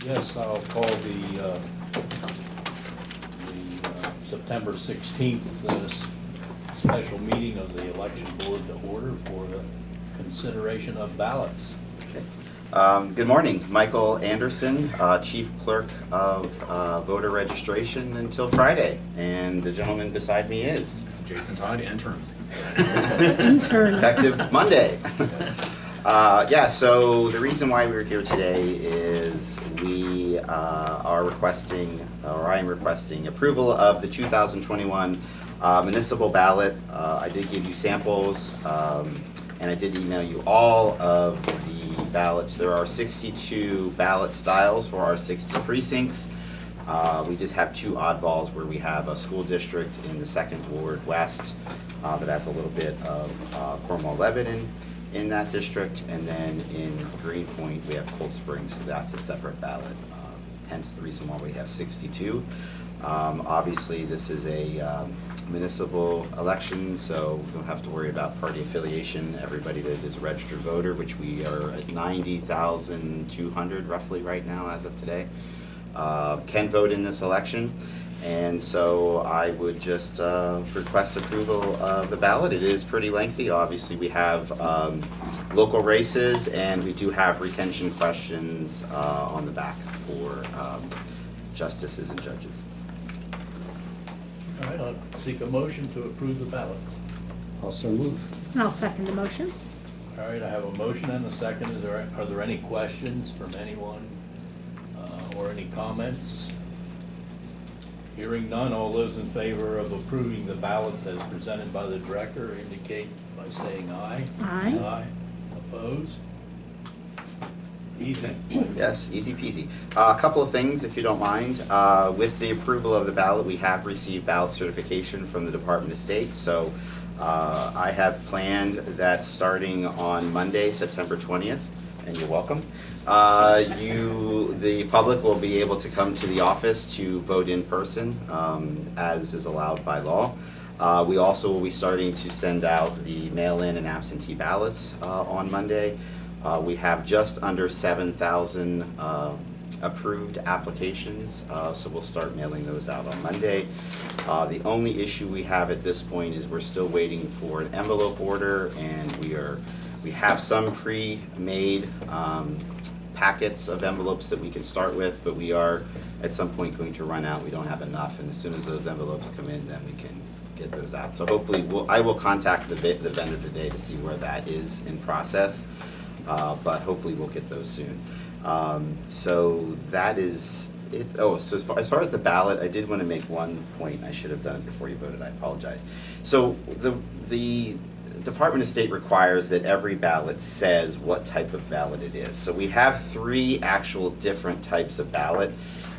Yes, I'll call the September 16th special meeting of the Election Board to order for the consideration of ballots. Okay. Good morning. Michael Anderson, Chief Clerk of Voter Registration until Friday. And the gentleman beside me is? Jason Todd, intern. Effective Monday. Yeah, so the reason why we're here today is we are requesting, or I am requesting, approval of the 2021 municipal ballot. I did give you samples, and I did email you all of the ballots. There are 62 ballot styles for our 60 precincts. We just have two oddballs where we have a school district in the 2nd Ward West that has a little bit of Cornwall-Lebanon in that district, and then in Greenpoint we have Cold Springs, so that's a separate ballot, hence the reason why we have 62. Obviously this is a municipal election, so we don't have to worry about party affiliation. Everybody that is a registered voter, which we are at 90,200 roughly right now as of today, can vote in this election. And so I would just request approval of the ballot. It is pretty lengthy. Obviously we have local races, and we do have retention questions on the back for justices and judges. All right, I'll seek a motion to approve the ballots. Also move. I'll second the motion. All right, I have a motion and a second. Are there any questions from anyone or any comments? Hearing none, all those in favor of approving the ballots as presented by the director indicate by saying aye. Aye. Aye. Opposed? Easy. Yes, easy peasy. A couple of things, if you don't mind. With the approval of the ballot, we have received ballot certification from the Department of State. So I have planned that starting on Monday, September 20th, and you're welcome, the public will be able to come to the office to vote in person, as is allowed by law. We also will be starting to send out the mail-in and absentee ballots on Monday. We have just under 7,000 approved applications, so we'll start mailing those out on Monday. The only issue we have at this point is we're still waiting for an envelope order, and we have some pre-made packets of envelopes that we can start with, but we are at some point going to run out. We don't have enough, and as soon as those envelopes come in, then we can get those out. So hopefully I will contact the vendor today to see where that is in process, but hopefully we'll get those soon. So that is it. Oh, so as far as the ballot, I did want to make one point. I should have done it before you voted. I apologize. So the Department of State requires that every ballot says what type of ballot it is. So we have 3 actual different types of ballot,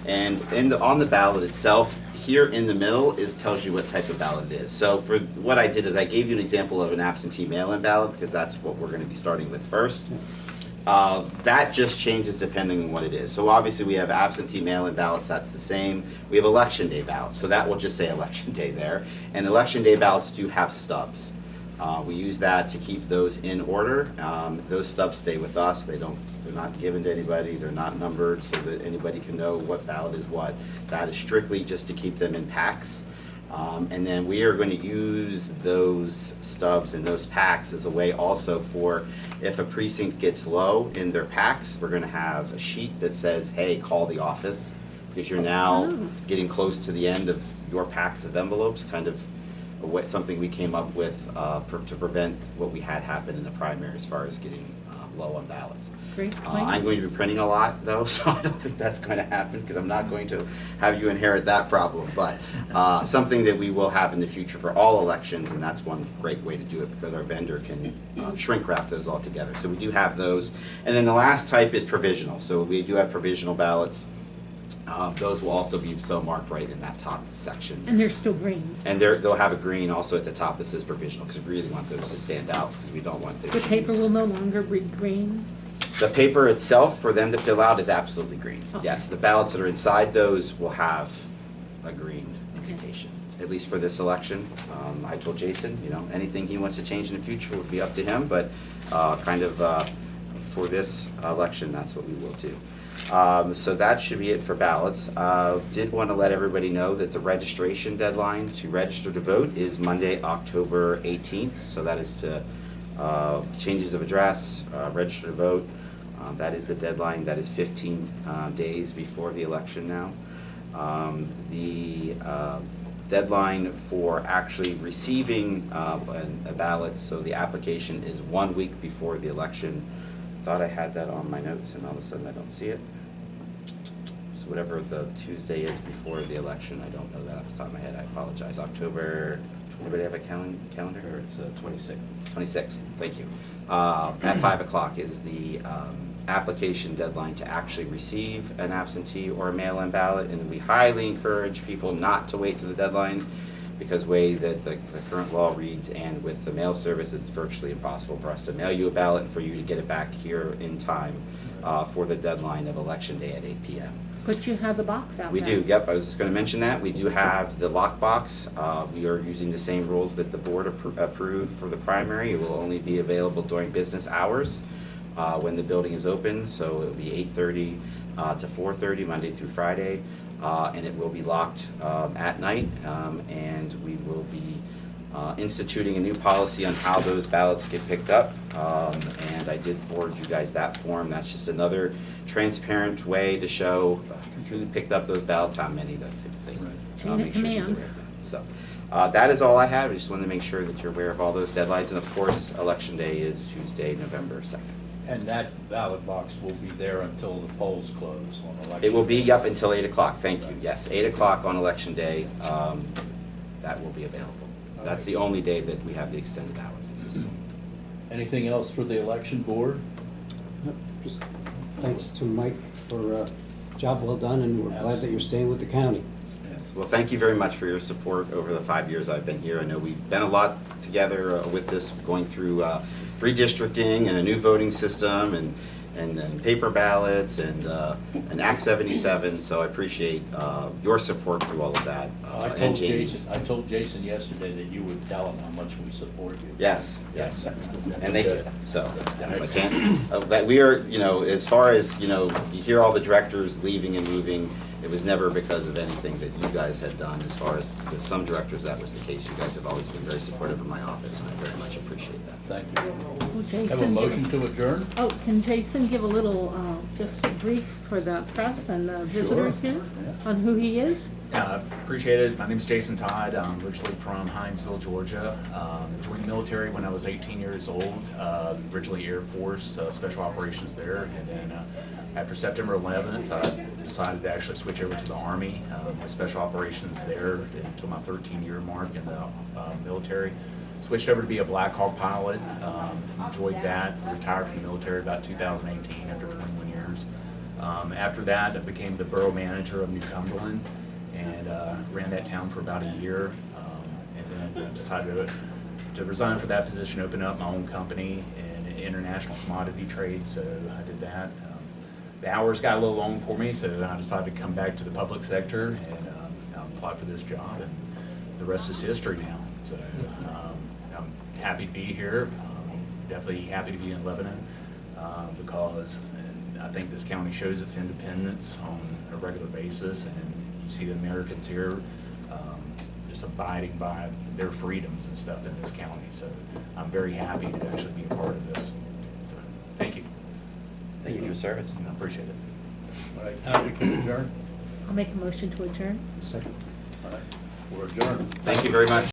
and on the ballot itself, here in the middle tells you what type of ballot it is. So for what I did is I gave you an example of an absentee mail-in ballot, because that's what we're going to be starting with first. That just changes depending on what it is. So obviously we have absentee mail-in ballots, that's the same. We have election day ballots, so that will just say election day there. And election day ballots do have stubs. We use that to keep those in order. Those stubs stay with us. They're not given to anybody. They're not numbered so that anybody can know what ballot is what. That is strictly just to keep them in packs. And then we are going to use those stubs and those packs as a way also for if a precinct gets low in their packs, we're going to have a sheet that says, hey, call the office, because you're now getting close to the end of your packs of envelopes, kind of something we came up with to prevent what we had happen in the primary as far as getting low on ballots. Great. I'm going to be printing a lot though, so I don't think that's going to happen, because I'm not going to have you inherit that problem, but something that we will have in the future for all elections, and that's one great way to do it, because our vendor can shrink wrap those all together. So we do have those. And then the last type is provisional. So we do have provisional ballots. Those will also be so marked right in that top section. And they're still green. And they'll have a green also at the top that says provisional, because we really want those to stand out, because we don't want The paper will no longer be green? The paper itself for them to fill out is absolutely green. Okay. Yes, the ballots that are inside those will have a green indication, at least for this election. I told Jason, anything he wants to change in the future would be up to him, but for this election, that's what we will do. So that should be it for ballots. Did want to let everybody know that the registration deadline to register to vote is Monday, October 18th. So that is to changes of address, register to vote. That is the deadline. That is 15 days before the election now. The deadline for actually receiving a ballot, so the application is 1 week before the election. Thought I had that on my notes and all of a sudden I don't see it. So whatever the Tuesday is before the election, I don't know that off the top of my head, I apologize. October, anybody have a calendar? Or it's 26th. 26th, thank you. At 5 o'clock is the application deadline to actually receive an absentee or a mail-in ballot, and we highly encourage people not to wait to the deadline, because way that the current law reads and with the mail service, it's virtually impossible for us to mail you a ballot and for you to get it back here in time for the deadline of Election Day at 8 p.m. But you have the box out We now. do, yep, I was just gonna mention that. We do have the lockbox. We are using the same rules that the board approved for the primary. It will only be available during business hours when the building is open, so it'll be 8:30 to 4:30, Monday through Friday. And it will be locked at night, and we will be instituting a new policy on how those ballots get picked up. And I did forward you guys that form. That's just another transparent way to show who picked up those ballots, how many, that type of thing. Chain of Make sure you're command. aware of that. So, that is all I had. I just wanted to make sure that you're aware of all those deadlines. And of course, Election Day is Tuesday, November 2nd. And that ballot box will be there until the polls close on election. It will be day. up until 8 o'clock, thank you, yes, 8 o'clock on Election Day, that will be available. That's the only day that we have the extended hours at this point. Anything else for the election board? Just thanks to Mike for a job well done, and we're glad that you're staying with the county. Yes. Well, thank you very much for your support over the 5 years I've been here. I know we've been a lot together with this, going through redistricting and a new voting system and paper ballots and Act 77, so I appreciate your support through all of that. And James. I told Jason yesterday that you would tell him how much we support you. Yes, yes, and they do, so, yes, I can't, that we are, you know, as far as, you know, you hear all the directors leaving and moving, it was never because of anything that you guys had done. As far as with some directors, that was the case. You guys have always been very supportive of my office, and I very much appreciate that. Thank you. Will Have a Jason motion give us- to adjourn? Oh, can Jason give a little, just a brief for the press and the visitors here Yeah. on who he is? Appreciate it. My name's Jason Todd. I'm originally from Hinesville, Georgia. Joined the military when I was 18 years old. Originally Air Force, Special Operations there. And then after September 11th, I decided to actually switch over to the Army. Had Special Operations there until my 13-year mark in the military. Switched over to be a Black Hawk pilot. Enjoyed that. Retired from the military about 2018 after 21 years. After that, I became the borough manager of New Cumberland and ran that town for about a year, and then decided to resign for that position, open up my own company in international commodity trade, so I did that. The hours got a little long for me, so I decided to come back to the public sector and apply for this job, and the rest is history now. So I'm happy to be here, definitely happy to be in Lebanon, because I think this county shows its independence on a regular basis, and you see the Americans here just abiding by their freedoms and stuff in this county. So I'm very happy to actually be a part of this. So, thank you. Thank you for your service. I appreciate it. All right, now we can adjourn. I'll make a motion to adjourn. Second. All right, we're adjourned. Thank you very much.